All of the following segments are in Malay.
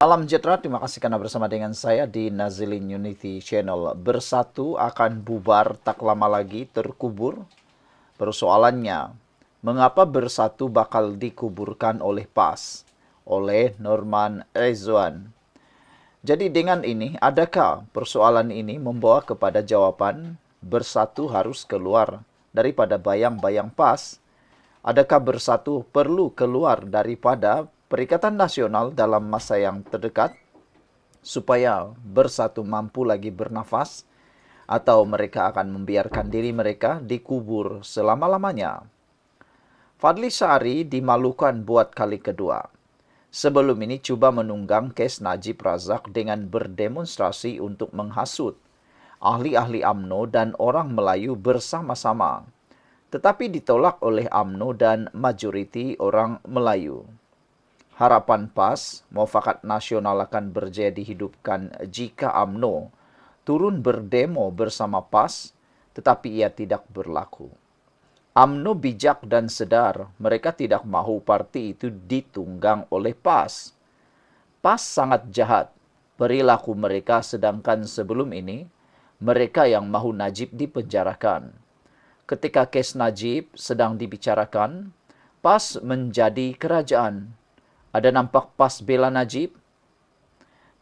Salam sejahtera, terima kasih karena bersama dengan saya di Nazilin Unity Channel. Bersatu akan bubar tak lama lagi terkubur. Persoalannya, mengapa bersatu bakal dikuburkan oleh PAS? Oleh Norman Rezwan. Jadi dengan ini, adakah persoalan ini membawa kepada jawaban bersatu harus keluar daripada bayang-bayang PAS? Adakah bersatu perlu keluar daripada Perikatan Nasional dalam masa yang terdekat supaya bersatu mampu lagi bernafas, atau mereka akan membiarkan diri mereka dikubur selama-lamanya? Fadli Sari dimalukan buat kali kedua. Sebelum ini cuba menunggang kes Najib Razak dengan berdemonstrasi untuk menghasut ahli-ahli UMNO dan orang Melayu bersama-sama, tetapi ditolak oleh UMNO dan majoriti orang Melayu. Harapan PAS, Muafakat Nasional akan berjaya dihidupkan jika UMNO turun berdemo bersama PAS, tetapi ia tidak berlaku. UMNO bijak dan sedar, mereka tidak mahu parti itu ditunggang oleh PAS. PAS sangat jahat perilaku mereka, sedangkan sebelum ini, mereka yang mahu Najib dipenjarakan. Ketika kes Najib sedang dibicarakan, PAS menjadi kerajaan. Ada nampak PAS bela Najib?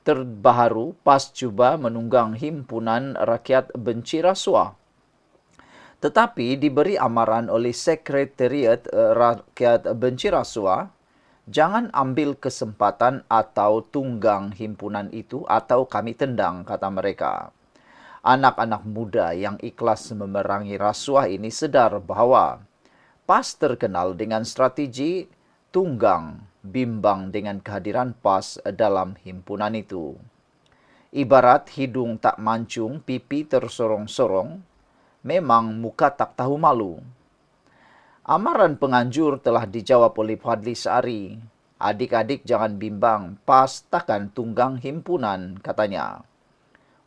Terbaru, PAS cuba menunggang himpunan rakyat benci rasuah. Tetapi diberi amaran oleh Sekretariat Rakyat Benci Rasuah, jangan ambil kesempatan atau tunggang himpunan itu atau kami tendang, kata mereka. Anak-anak muda yang ikhlas memerangi rasuah ini sadar bahwa PAS terkenal dengan strategi tunggang bimbang dengan kehadiran PAS dalam himpunan itu. Ibarat hidung tak mancung, pipi tersorong-sorong, memang muka tak tahu malu. Amaran penganjur telah dijawab oleh Fadli Sari. Adik-adik jangan bimbang, PAS takkan tunggang himpunan, katanya.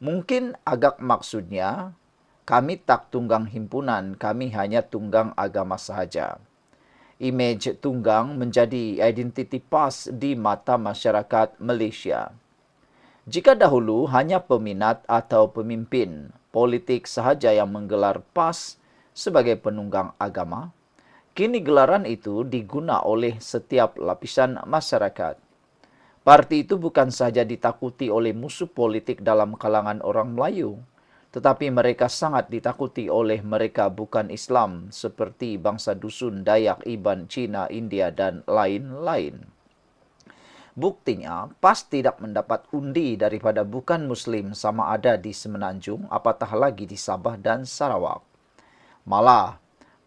Mungkin agak maksudnya, kami tak tunggang himpunan, kami hanya tunggang agama sahaja. Imej tunggang menjadi identiti PAS di mata masyarakat Malaysia. Jika dahulu hanya peminat atau pemimpin politik sahaja yang menggelar PAS sebagai penunggang agama, kini gelaran itu diguna oleh setiap lapisan masyarakat. Parti itu bukan saja ditakuti oleh musuh politik dalam kalangan orang Melayu, tetapi mereka sangat ditakuti oleh mereka bukan Islam seperti bangsa dusun, Dayak, Iban, Cina, India, dan lain-lain. Buktinya, PAS tidak mendapat undi daripada bukan Muslim sama ada di Semenanjung, apatah lagi di Sabah dan Sarawak. Malah,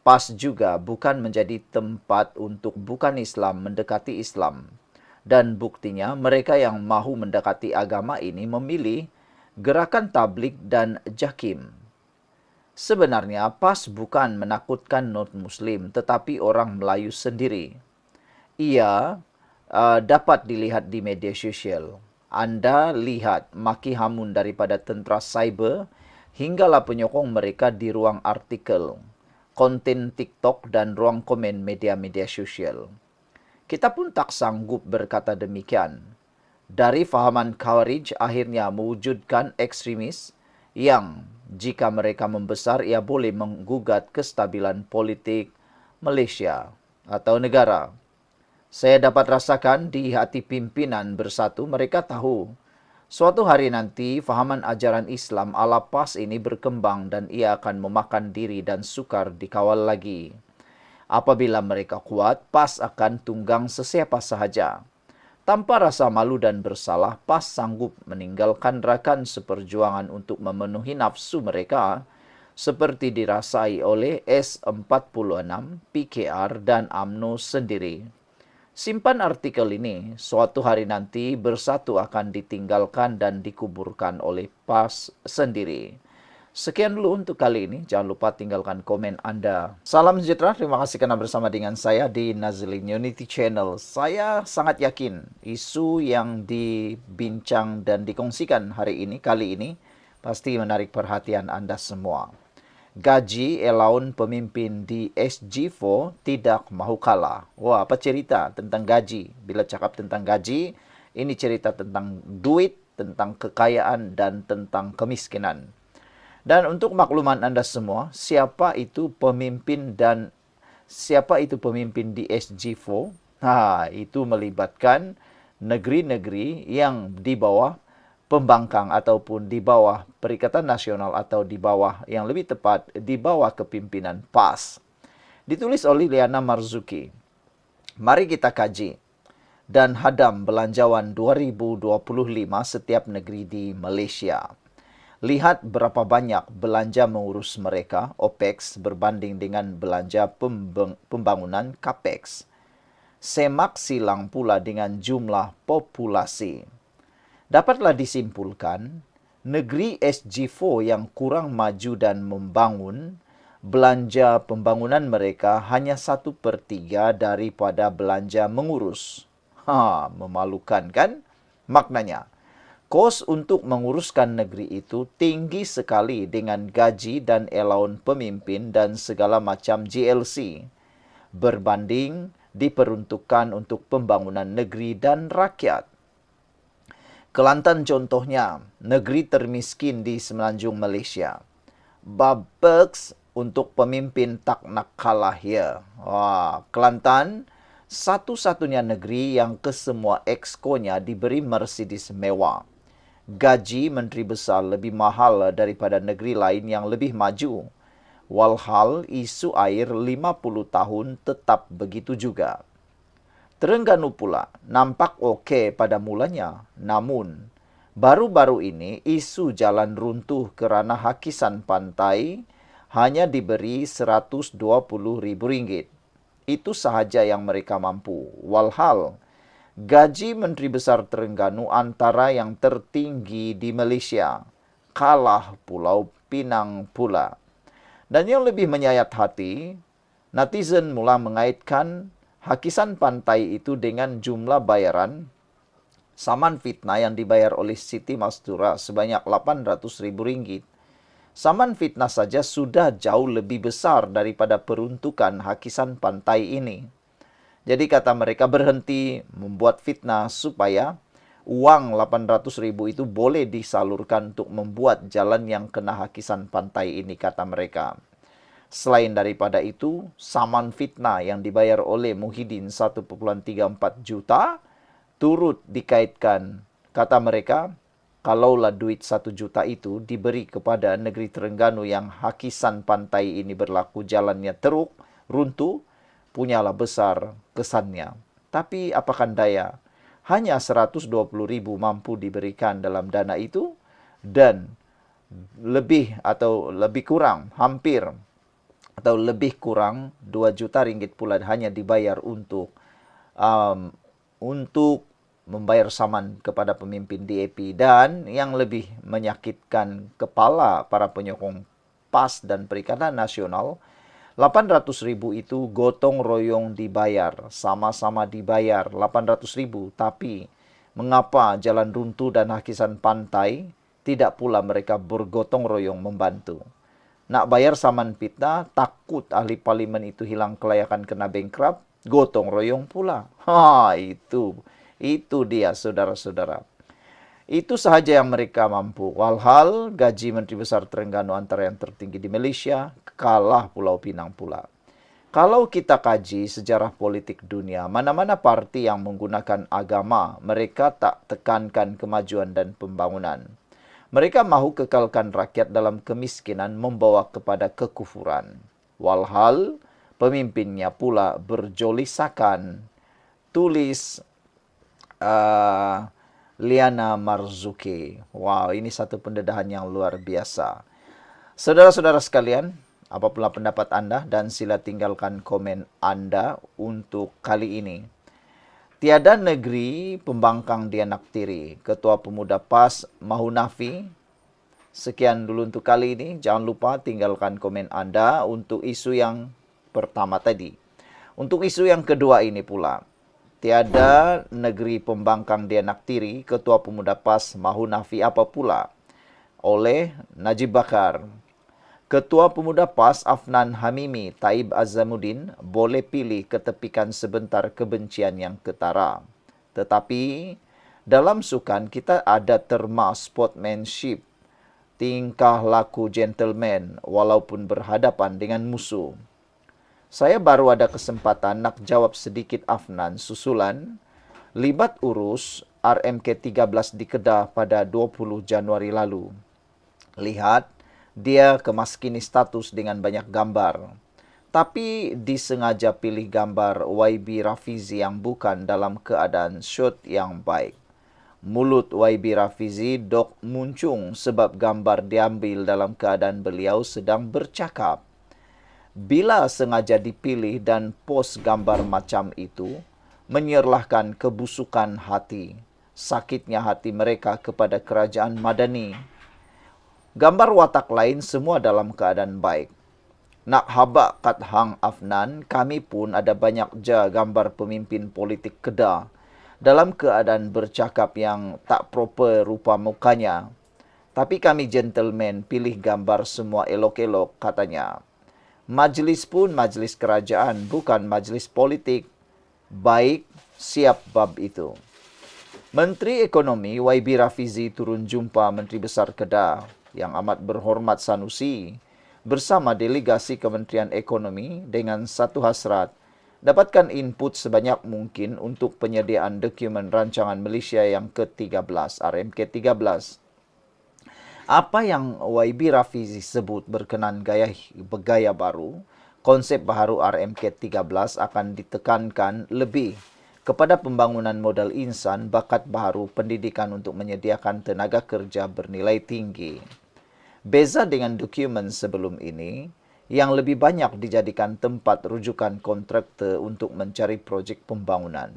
PAS juga bukan menjadi tempat untuk bukan Islam mendekati Islam. Dan buktinya, mereka yang mahu mendekati agama ini memilih gerakan tablik dan jakim. Sebenarnya, PAS bukan menakutkan non-Muslim, tetapi orang Melayu sendiri. Ia dapat dilihat di media sosial. Anda lihat maki hamun daripada tentera cyber hinggalah penyokong mereka di ruang artikel, konten TikTok dan ruang komen media-media sosial. Kita pun tak sanggup berkata demikian. Dari fahaman Khawarij akhirnya mewujudkan ekstremis yang jika mereka membesar ia boleh menggugat kestabilan politik Malaysia atau negara. Saya dapat rasakan di hati pimpinan bersatu, mereka tahu suatu hari nanti fahaman ajaran Islam ala PAS ini berkembang dan ia akan memakan diri dan sukar dikawal lagi. Apabila mereka kuat, PAS akan tunggang sesiapa sahaja. Tanpa rasa malu dan bersalah, PAS sanggup meninggalkan rakan seperjuangan untuk memenuhi nafsu mereka seperti dirasai oleh S46, PKR, dan UMNO sendiri. Simpan artikel ini, suatu hari nanti bersatu akan ditinggalkan dan dikuburkan oleh PAS sendiri. Sekian dulu untuk kali ini. Jangan lupa tinggalkan komen Anda. Salam sejahtera, terima kasih karena bersama dengan saya di Nazilin Unity Channel. Saya sangat yakin isu yang dibincang dan dikongsikan kali ini, pasti menarik perhatian Anda semua. Gaji allowance pemimpin di SG4 tidak mahu kalah. Wah, apa cerita tentang gaji? Bila cakap tentang gaji, Ini cerita tentang duit, tentang kekayaan, dan tentang kemiskinan. Dan untuk makluman Anda semua, siapa itu pemimpin di SG4? Itu melibatkan negeri-negeri yang di bawah pembangkang ataupun di bawah Perikatan Nasional atau di bawah, yang lebih tepat, di bawah kepimpinan PAS. Ditulis oleh Liana Marzuki. Mari kita kaji dan hadam belanjawan 2025 setiap negeri di Malaysia. Lihat berapa banyak belanja mengurus mereka, OPEX, berbanding dengan belanja pembangunan, CAPEX. Semak silang pula dengan jumlah populasi. Dapatlah disimpulkan, negeri SG4 yang kurang maju dan membangun, belanja pembangunan mereka hanya 1/3 daripada belanja mengurus. Memalukan kan? Maknanya, kos untuk menguruskan negeri itu tinggi sekali dengan gaji dan elaun pemimpin dan segala macam GLC, berbanding diperuntukkan untuk pembangunan negeri dan rakyat. Kelantan contohnya, negeri termiskin di semenanjung Malaysia. Bab perks untuk pemimpin tak nak kalah ya. Kelantan satu-satunya negeri yang kesemua exco-nya diberi Mercedes mewah. Gaji menteri besar lebih mahal daripada negeri lain yang lebih maju. Walhal isu air 50 tahun tetap begitu juga. Terengganu pula nampak okey pada mulanya, namun baru-baru ini isu jalan runtuh kerana hakisan pantai hanya diberi RM120,000. Itu sahaja yang mereka mampu. Walhal gaji Menteri Besar Terengganu antara yang tertinggi di Malaysia, kalah Pulau Pinang pula. Dan yang lebih menyayat hati, netizen mula mengaitkan hakisan pantai itu dengan jumlah bayaran saman fitnah yang dibayar oleh Siti Mastura sebanyak RM800,000. Saman fitnah saja sudah jauh lebih besar daripada peruntukan hakisan pantai ini. Jadi kata mereka berhenti membuat fitnah supaya uang RM800,000 itu boleh disalurkan untuk membuat jalan yang kena hakisan pantai ini, kata mereka. Selain daripada itu, saman fitnah yang dibayar oleh Muhyiddin 1.34 juta turut dikaitkan. Kata mereka, kalaulah duit 1 juta itu diberi kepada negeri Terengganu yang hakisan pantai ini berlaku jalannya teruk, runtuh, punyalah besar kesannya. Tapi apakan daya, hanya 120,000 mampu diberikan dalam dana itu, dan lebih kurang 2 juta ringgit pula hanya dibayar untuk membayar saman kepada pemimpin DAP. Dan yang lebih menyakitkan kepala para penyokong PAS dan Perikatan Nasional, 800,000 itu gotong royong dibayar, sama-sama dibayar 800,000, tapi mengapa jalan runtuh dan hakisan pantai tidak pula mereka bergotong royong membantu? Nak bayar saman fitnah, takut ahli parlimen itu hilang kelayakan kena bankrupt, gotong royong pula. Itu dia, saudara-saudara. Itu sahaja yang mereka mampu. Walhal gaji Menteri Besar Terengganu antara yang tertinggi di Malaysia, kalah Pulau Pinang pula. Kalau kita kaji sejarah politik dunia, mana-mana parti yang menggunakan agama, mereka tak tekankan kemajuan dan pembangunan. Mereka mahu kekalkan rakyat dalam kemiskinan membawa kepada kekufuran. Walhal pemimpinnya pula berjolisakan. Tulis Liana Marzuki. Wow, ini satu pendedahan yang luar biasa. Saudara-saudara sekalian, apapun pendapat Anda, dan sila tinggalkan komen Anda untuk kali ini. Tiada negeri pembangkang dianaktiri. Ketua Pemuda PAS Mahunafi. Sekian dulu untuk kali ini. Jangan lupa tinggalkan komen Anda untuk isu yang pertama tadi. Untuk isu yang kedua ini pula, tiada negeri pembangkang dianaktiri. Ketua Pemuda PAS Mahunafi apa pula? Oleh Najib Bakar. Ketua Pemuda PAS Afnan Hamimi Taib Azamuddin boleh pilih ketepikan sebentar kebencian yang ketara. Tetapi Dalam sukan kita ada terma sportsmanship, tingkah laku gentleman walaupun berhadapan dengan musuh. Saya baru ada kesempatan nak jawab sedikit Afnan susulan libat urus RMK-13 di Kedah pada 20 Januari lalu. Lihat, dia kemaskini status dengan banyak gambar. Tapi disengaja pilih gambar YB Rafizi yang bukan dalam keadaan shoot yang baik. Mulut YB Rafizi dok muncung sebab gambar diambil dalam keadaan beliau sedang bercakap. Bila sengaja dipilih dan pos gambar macam itu, menyerlahkan kebusukan hati, sakitnya hati mereka kepada kerajaan Madani. Gambar watak lain semua dalam keadaan baik. Nak habak kat Hang Afnan, kami pun ada banyak je gambar pemimpin politik Kedah dalam keadaan bercakap yang tak proper rupa mukanya. Tapi kami gentleman pilih gambar semua elok-elok katanya. Majlis pun majlis kerajaan, bukan majlis politik. Baik, siap bab itu. Menteri Ekonomi YB Rafizi turun jumpa Menteri Besar Kedah yang amat berhormat Sanusi bersama delegasi Kementerian Ekonomi dengan satu hasrat, dapatkan input sebanyak mungkin untuk penyediaan dokumen rancangan Malaysia yang ke-13, RMK-13. Apa yang YB Rafizi sebut berkenan gaya baru, konsep baru RMK-13 akan ditekankan lebih kepada pembangunan modal insan, bakat baru, pendidikan untuk menyediakan tenaga kerja bernilai tinggi. Beza dengan dokumen sebelum ini, yang lebih banyak dijadikan tempat rujukan kontraktor untuk mencari projek pembangunan.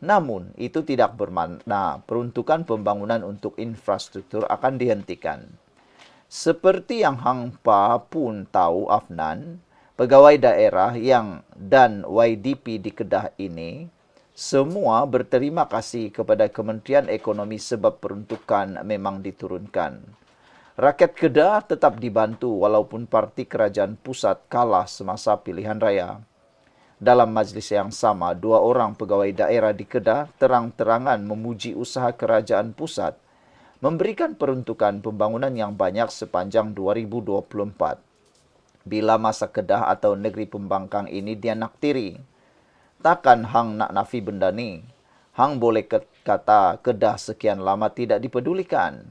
Namun, itu tidak bermakna peruntukan pembangunan untuk infrastruktur akan dihentikan. Seperti yang Hang Pa pun tahu Afnan, pegawai daerah dan YDP di Kedah ini, semua berterima kasih kepada Kementerian Ekonomi sebab peruntukan memang diturunkan. Rakyat Kedah tetap dibantu walaupun parti kerajaan pusat kalah semasa pilihan raya. Dalam majlis yang sama, 2 orang pegawai daerah di Kedah terang-terangan memuji usaha kerajaan pusat memberikan peruntukan pembangunan yang banyak sepanjang 2024. Bila masa Kedah atau negeri pembangkang ini dia naktiri, takkan Hang nak nafi benda ni? Hang boleh kata Kedah sekian lama tidak dipedulikan.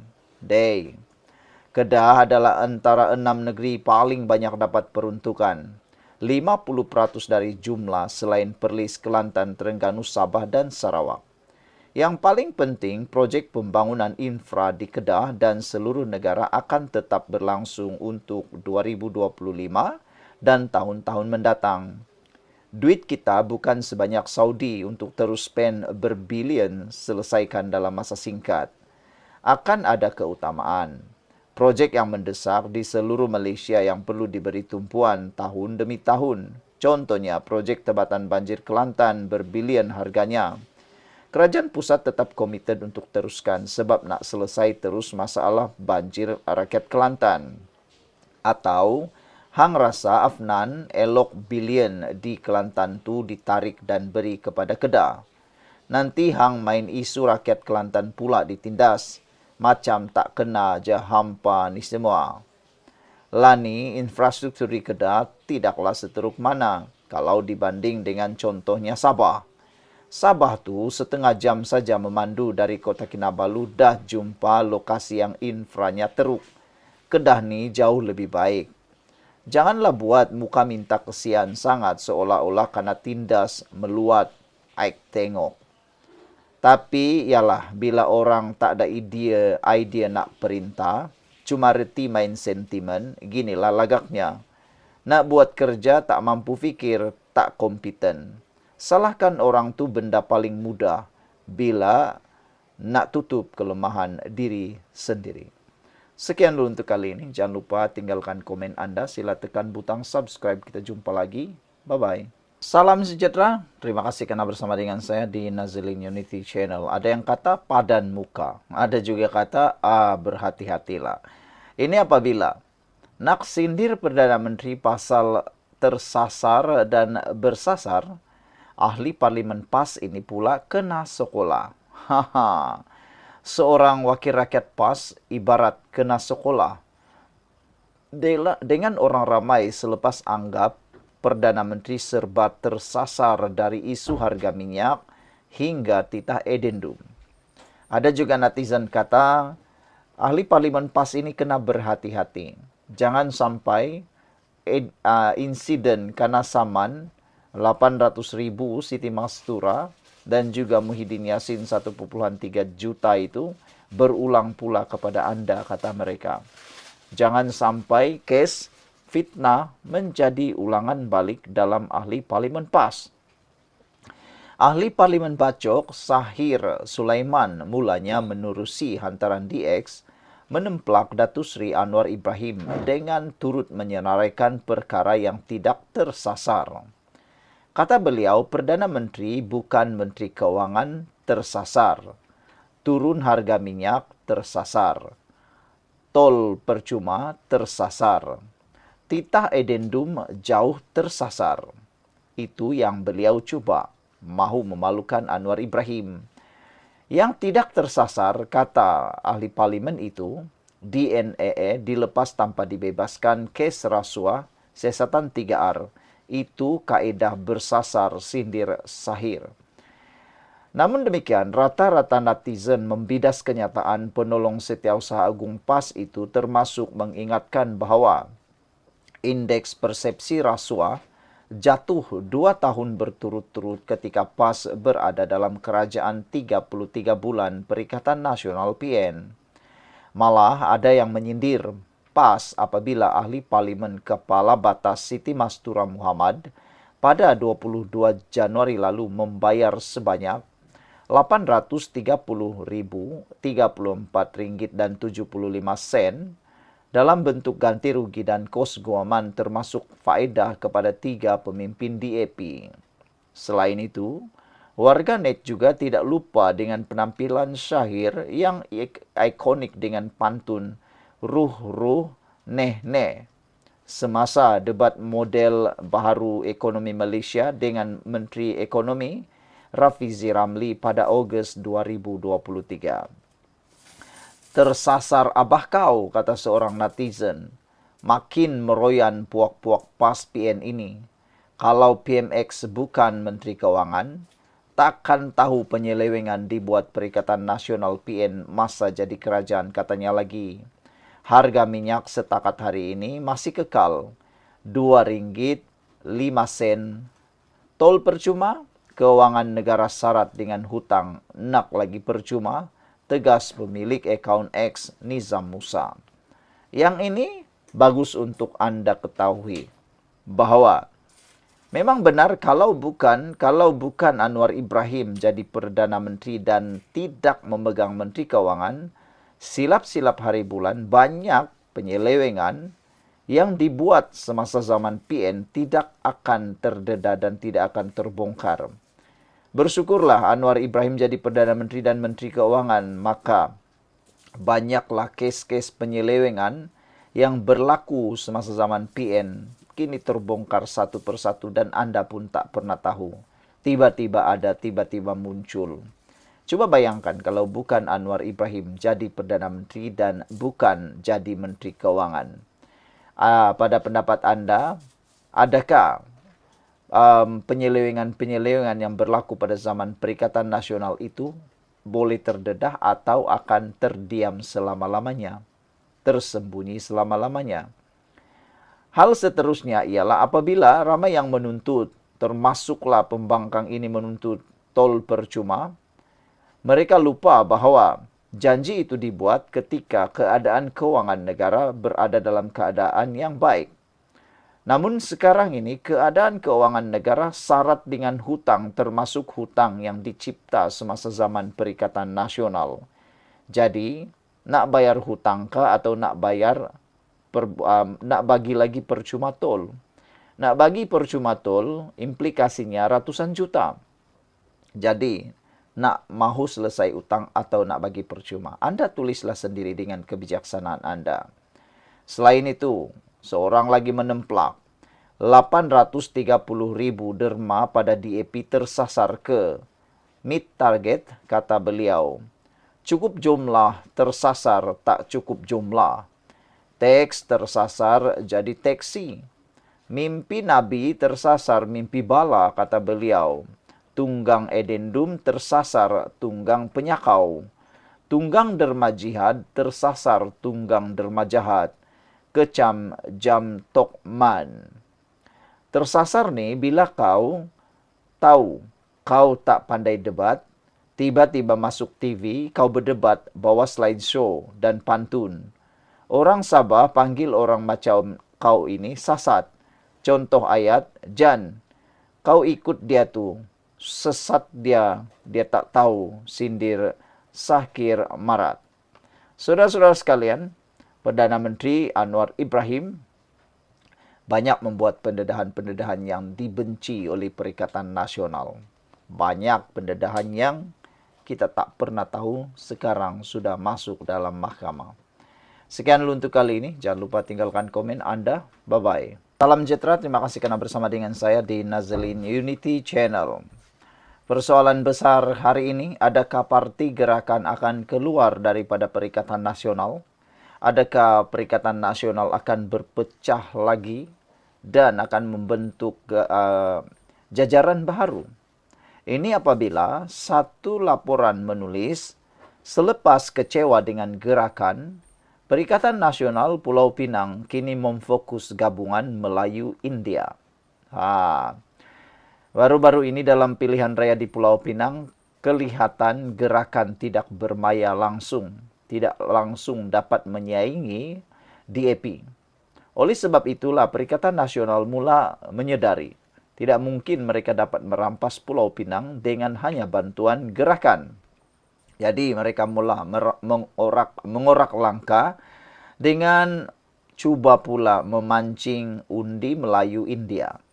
Kedah adalah antara 6 negeri paling banyak dapat peruntukan. 50% dari jumlah selain Perlis, Kelantan, Terengganu, Sabah dan Sarawak. Yang paling penting, projek pembangunan infra di Kedah dan seluruh negara akan tetap berlangsung untuk 2025 dan tahun-tahun mendatang. Duit kita bukan sebanyak Saudi untuk terus spend berbilion selesaikan dalam masa singkat. Akan ada keutamaan. Projek yang mendesak di seluruh Malaysia yang perlu diberi tumpuan tahun demi tahun. Contohnya, projek tebatan banjir Kelantan berbilion harganya. Kerajaan pusat tetap komited untuk teruskan sebab nak selesai terus masalah banjir rakyat Kelantan. Atau, Hang rasa Afnan elok bilion di Kelantan tu ditarik dan beri kepada Kedah. Nanti Hang main isu rakyat Kelantan pula ditindas. Macam tak kena je hampa ni semua. Lani, infrastruktur di Kedah tidaklah seteruk mana kalau dibanding dengan contohnya Sabah. Sabah tu setengah jam saja memandu dari Kota Kinabalu dah jumpa lokasi yang infranya teruk. Kedah ni jauh lebih baik. Janganlah buat muka minta kesian sangat seolah-olah kena tindas meluat aik tengok. Tapi, ialah, bila orang tak ada idea nak perintah, cuma reti main sentimen, ginilah lagaknya. Nak buat kerja tak mampu fikir, tak kompeten. Salahkan orang tu benda paling mudah bila nak tutup kelemahan diri sendiri. Sekian dulu untuk kali ini. Jangan lupa tinggalkan komen anda. Sila tekan butang subscribe. Kita jumpa lagi. Bye-bye. Salam sejahtera. Terima kasih kerana bersama dengan saya di Nazilin Unity Channel. Ada yang kata padan muka. Ada juga kata berhati-hatilah. Ini apabila nak sindir Perdana Menteri pasal tersasar dan bersasar, ahli Parlimen PAS ini pula kena sekolah. Haha, seorang wakil rakyat PAS ibarat kena sekolah dengan orang ramai selepas anggap Perdana Menteri serba tersasar dari isu harga minyak hingga titah edendum. Ada juga netizen kata, ahli parlimen PAS ini kena berhati-hati. Jangan sampai insiden Kana Saman 800.000 Siti Mastura dan juga Muhyiddin Yassin 1,3 juta itu berulang pula kepada Anda, kata mereka. Jangan sampai kes fitnah menjadi ulangan balik dalam ahli parlimen PAS. Ahli parlimen Bacok, Sahir Sulaiman, mulanya menerusi hantaran DX, menemplak Datuk Seri Anwar Ibrahim dengan turut menyenaraikan perkara yang tidak tersasar. Kata beliau, Perdana Menteri bukan Menteri Keuangan tersasar. Turun harga minyak tersasar. Tol percuma tersasar. Titah edendum jauh tersasar. Itu yang beliau cuba, mahu memalukan Anwar Ibrahim. Yang tidak tersasar, kata ahli parlimen itu, DNAA dilepas tanpa dibebaskan kes rasuah siasatan 3R. Itu kaedah bersasar, sindir Sahir. Namun demikian, rata-rata netizen membidas kenyataan penolong Setiausaha Agung PAS itu, termasuk mengingatkan bahawa indeks persepsi rasuah jatuh 2 tahun berturut-turut ketika PAS berada dalam kerajaan 33 bulan Perikatan Nasional PN. Malah ada yang menyindir PAS apabila ahli parlimen Kepala Batas Siti Mastura Muhammad pada 22 Januari lalu membayar sebanyak RM830.034.75 dalam bentuk ganti rugi dan kos guaman termasuk faedah kepada 3 pemimpin DAP. Selain itu, warganet juga tidak lupa dengan penampilan Sahir yang ikonik dengan pantun ruh-ruh neh-neh semasa debat model baharu ekonomi Malaysia dengan Menteri Ekonomi Rafizi Ramli pada Ogos 2023. Tersasar abah kau, kata seorang netizen. Makin meroyan puak-puak PAS PN ini. Kalau PMX bukan Menteri Keuangan, takkan tahu penyelewengan dibuat Perikatan Nasional PN masa jadi kerajaan, katanya lagi. Harga minyak setakat hari ini masih kekal RM2.05. Tol percuma, keuangan negara syarat dengan hutang nak lagi percuma, tegas pemilik akaun X Nizam Musa. Yang ini bagus untuk Anda ketahui bahawa memang benar kalau bukan Anwar Ibrahim jadi Perdana Menteri dan tidak memegang Menteri Keuangan, silap-silap hari bulan banyak penyelewengan yang dibuat semasa zaman PN tidak akan terdedah dan tidak akan terbongkar. Bersyukurlah Anwar Ibrahim jadi Perdana Menteri dan Menteri Keuangan, maka banyaklah kes-kes penyelewengan yang berlaku semasa zaman PN kini terbongkar satu persatu dan Anda pun tak pernah tahu. Tiba-tiba ada, tiba-tiba muncul. Coba bayangkan kalau bukan Anwar Ibrahim jadi Perdana Menteri dan bukan jadi Menteri Keuangan. Pada pendapat Anda, adakah penyelewengan-penyelewengan yang berlaku pada zaman Perikatan Nasional itu boleh terdedah atau akan terdiam selama-lamanya, tersembunyi selama-lamanya? Hal seterusnya ialah apabila ramai yang menuntut, termasuklah pembangkang ini menuntut tol percuma, mereka lupa bahawa janji itu dibuat ketika keadaan keuangan negara berada dalam keadaan yang baik. Namun sekarang ini keadaan keuangan negara syarat dengan hutang, termasuk hutang yang dicipta semasa zaman Perikatan Nasional. Jadi, nak bayar hutang kah atau nak bagi lagi percuma tol? Nak bagi percuma tol, implikasinya ratusan juta. Jadi, nak mahu selesai utang atau nak bagi percuma? Anda tulislah sendiri dengan kebijaksanaan Anda. Selain itu, seorang lagi menemplak 830.000 derma pada DAP tersasar ke Meet target, kata beliau. Cukup jumlah, tersasar tak cukup jumlah. Teks tersasar jadi teksi. Mimpi Nabi tersasar mimpi bala, kata beliau. Tunggang edendum tersasar tunggang penyakau. Tunggang derma jihad tersasar tunggang derma jahat. Kecam jam tokman. Tersasar nih bila kau tahu kau tak pandai debat, tiba-tiba masuk TV, kau berdebat bawa slideshow dan pantun. Orang Sabah panggil orang macam kau ini sasat. Contoh ayat, Jan, kau ikut dia tuh. Sesat dia tak tahu, sindir Sakir Marat. Saudara-saudara sekalian, Perdana Menteri Anwar Ibrahim banyak membuat pendedahan-pendedahan yang dibenci oleh Perikatan Nasional. Banyak pendedahan yang kita tak pernah tahu sekarang sudah masuk dalam mahkamah. Sekian dulu untuk kali ini. Jangan lupa tinggalkan komen Anda. Bye-bye. Salam sejahtera, terima kasih karena bersama dengan saya di Nazlin Unity Channel. Persoalan besar hari ini, adakah parti gerakan akan keluar daripada Perikatan Nasional? Adakah Perikatan Nasional akan berpecah lagi dan akan membentuk jajaran baru? Ini apabila satu laporan menulis, selepas kecewa dengan gerakan, Perikatan Nasional Pulau Pinang kini memfokus gabungan Melayu-India. Baru-baru ini dalam pilihan raya di Pulau Pinang, kelihatan gerakan tidak bermaya langsung, tidak langsung dapat menyaingi DAP. Oleh sebab itulah Perikatan Nasional mula menyadari, tidak mungkin mereka dapat merampas Pulau Pinang dengan hanya bantuan gerakan. Jadi mereka mula mengorak langkah dengan cuba pula memancing undi Melayu India.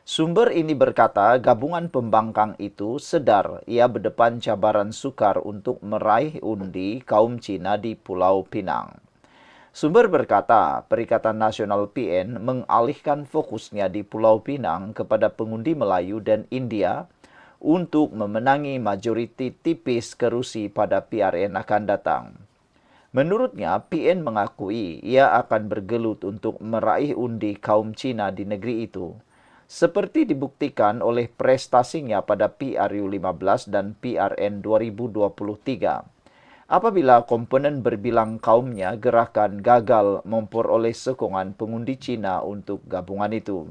Sumber ini berkata gabungan pembangkang itu sedar ia berdepan cabaran sukar untuk meraih undi kaum Cina di Pulau Pinang. Sumber berkata Perikatan Nasional PN mengalihkan fokusnya di Pulau Pinang kepada pengundi Melayu dan India untuk memenangi majoriti tipis kerusi pada PRN akan datang. Menurutnya, PN mengakui ia akan bergelut untuk meraih undi kaum Cina di negeri itu, seperti dibuktikan oleh prestasinya pada PRU 15 dan PRN 2023. Apabila komponen berbilang kaumnya gerakan gagal memperoleh sokongan pengundi Cina untuk gabungan itu.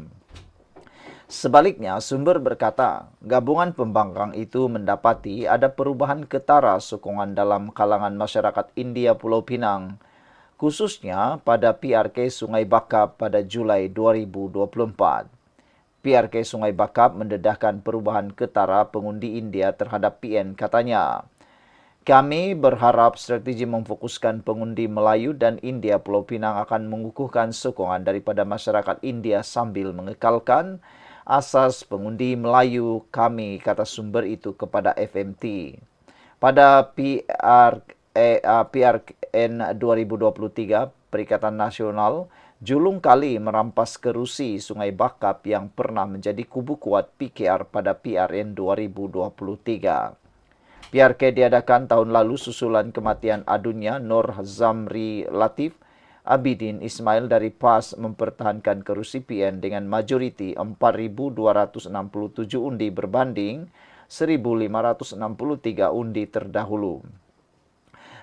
Sebaliknya, sumber berkata, gabungan pembangkang itu mendapati ada perubahan ketara sokongan dalam kalangan masyarakat India Pulau Pinang, khususnya pada PRK Sungai Bakap pada Julai 2024. PRK Sungai Bakap mendedahkan perubahan ketara pengundi India terhadap PN, katanya. Kami berharap strategi memfokuskan pengundi Melayu dan India Pulau Pinang akan mengukuhkan sokongan daripada masyarakat India sambil mengekalkan asas pengundi Melayu kami, kata sumber itu kepada FMT. Pada PRN 2023, Perikatan Nasional julung kali merampas kerusi Sungai Bakap yang pernah menjadi kubu kuat PKR pada PRN 2023. PRK diadakan tahun lalu susulan kematian adunya Nur Zamri Latif Abidin Ismail dari PAS mempertahankan kerusi PN dengan majoriti 4.267 undi berbanding 1.563 undi terdahulu.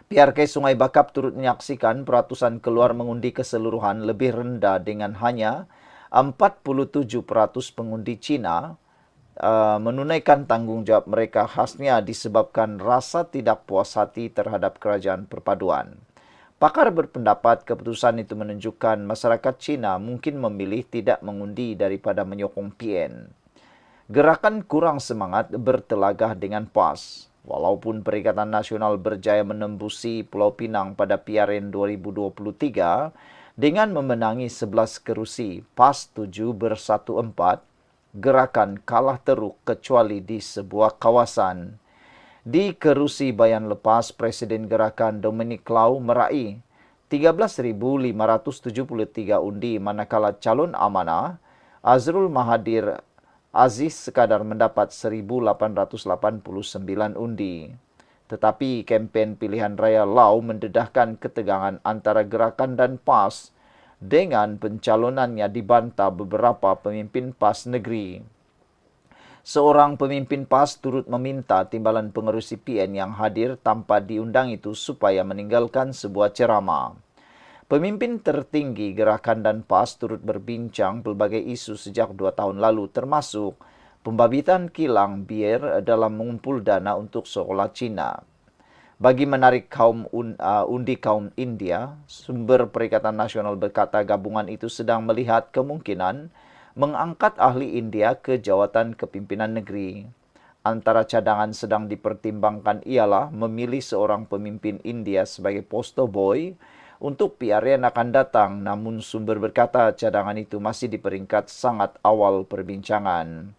PRK Sungai Bakap turut menyaksikan peratusan keluar mengundi keseluruhan lebih rendah dengan hanya 47% pengundi Cina menunaikan tanggung jawab mereka, khasnya disebabkan rasa tidak puas hati terhadap kerajaan perpaduan. Pakar berpendapat keputusan itu menunjukkan masyarakat Cina mungkin memilih tidak mengundi daripada menyokong PN. Gerakan kurang semangat bertelagah dengan PAS. Walaupun Perikatan Nasional berjaya menembusi Pulau Pinang pada PRN 2023 dengan memenangi 11 kerusi, PAS 7 bersatu 4, gerakan kalah teruk kecuali di sebuah kawasan. Di kerusi Bayan lepas, Presiden Gerakan Dominic Lau meraih 13.573 undi, manakala calon amanah Azrul Mahathir Aziz sekadar mendapat 1.889 undi. Tetapi kempen pilihan raya Lau mendedahkan ketegangan antara gerakan dan PAS dengan pencalonannya dibantah beberapa pemimpin PAS negeri. Seorang pemimpin PAS turut meminta timbalan pengerus CPN yang hadir tanpa diundang itu supaya meninggalkan sebuah ceramah. Pemimpin tertinggi gerakan dan PAS turut berbincang pelbagai isu sejak 2 tahun lalu, termasuk pembabitan kilang bir dalam mengumpul dana untuk sekolah Cina. Bagi menarik undi kaum India, sumber Perikatan Nasional berkata gabungan itu sedang melihat kemungkinan mengangkat ahli India ke jawatan kepimpinan negeri. Antara cadangan sedang dipertimbangkan ialah memilih seorang pemimpin India sebagai poster boy untuk PR yang akan datang, namun sumber berkata cadangan itu masih di peringkat sangat awal perbincangan.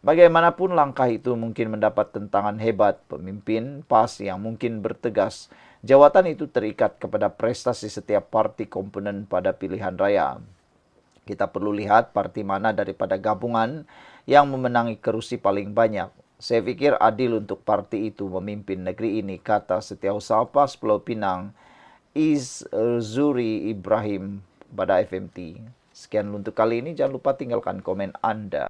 Bagaimanapun langkah itu mungkin mendapat tentangan hebat pemimpin PAS yang mungkin bertegas jawatan itu terikat kepada prestasi setiap parti komponen pada pilihan raya. Kita perlu lihat parti mana daripada gabungan yang memenangi kerusi paling banyak. Saya pikir adil untuk parti itu memimpin negeri ini, kata Setiausaha PAS Pulau Pinang, Zuri Ibrahim pada FMT. Sekian untuk kali ini, jangan lupa tinggalkan komen Anda.